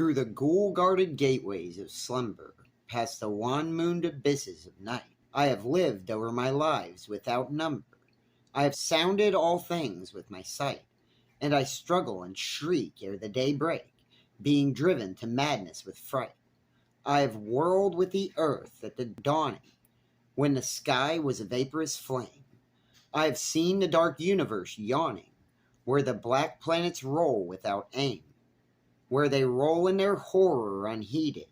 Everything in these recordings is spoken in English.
Through the ghoul-guarded gateways of slumber, past the wan-mooned abysses of night, I have lived over my lives without number. I have sounded all things with my sight, and I struggle and shriek ere the day break, being driven to madness with fright. I have whirled with the earth at the dawning, when the sky was a vaporous flame. I have seen the dark universe yawning, where the black planets roll without aim, where they roll in their horror unheeded,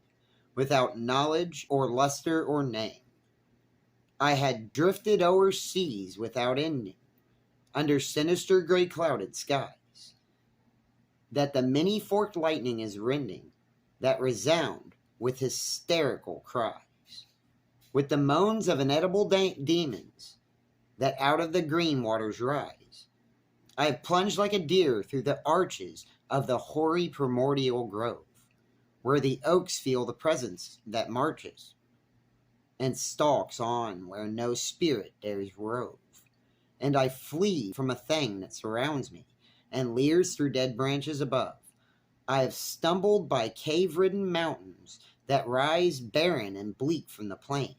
without knowledge or luster or name. I had drifted o'er seas without ending, under sinister gray clouded skies, that the many-forked lightning is rending, that resound with hysterical cries, with the moans of inedible demons that out of the green waters rise. I have plunged like a deer through the arches of the hoary primordial grove, where the oaks feel the presence that marches, and stalks on where no spirit dares rove. And I flee from a thing that surrounds me, and leers through dead branches above. I have stumbled by cave-ridden mountains that rise barren and bleak from the plain.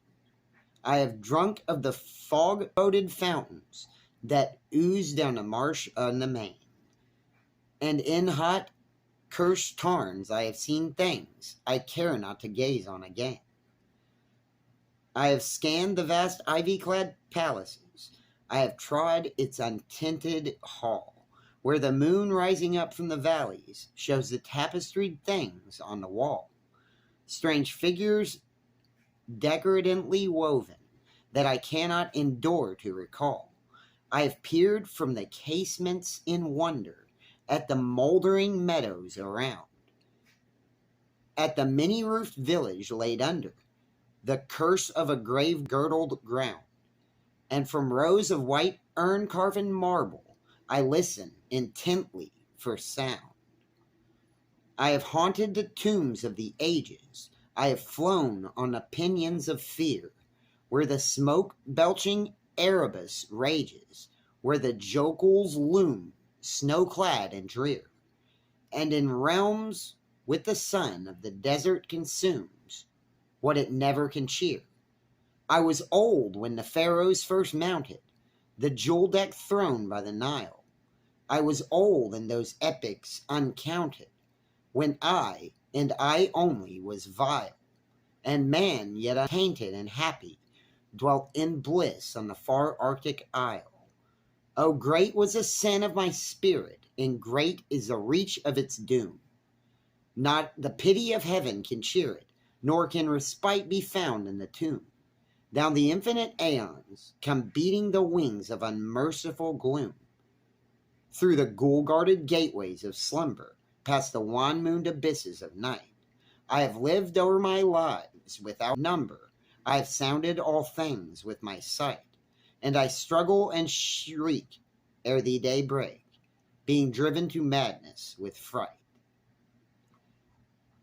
I have drunk of the fog-coated fountains that ooze down the marsh on the main. And in hot, cursed tarns I have seen things I care not to gaze on again. I have scanned the vast ivy-clad palaces. I have trod its untinted hall, where the moon rising up from the valleys shows the tapestried things on the wall, strange figures decadently woven that I cannot endure to recall. I have peered from the casements in wonder at the moldering meadows around, at the many-roofed village laid under the curse of a grave-girdled ground, and from rows of white urn-carven marble I listen intently for sound. I have haunted the tombs of the ages. I have flown on the pinions of fear, where the smoke-belching Erebus rages, where the jocals loom, snow-clad and drear, and in realms with the sun of the desert consumes what it never can cheer. I was old when the pharaohs first mounted the jewel-decked throne by the Nile. I was old in those epochs uncounted, when I, and I only, was vile, and man yet untainted and happy dwelt in bliss on the far Arctic isle. Oh, great was the sin of my spirit, and great is the reach of its doom. Not the pity of heaven can cheer it, nor can respite be found in the tomb. Down the infinite aeons come beating the wings of unmerciful gloom. Through the ghoul-guarded gateways of slumber, past the wan-mooned abysses of night, I have lived over my lives without number. I have sounded all things with my sight, and I struggle and shriek ere the day break, being driven to madness with fright.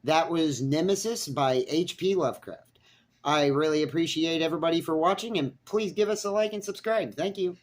That was Nemesis by H.P. Lovecraft. I really appreciate everybody for watching, and please give us a like and subscribe. Thank you.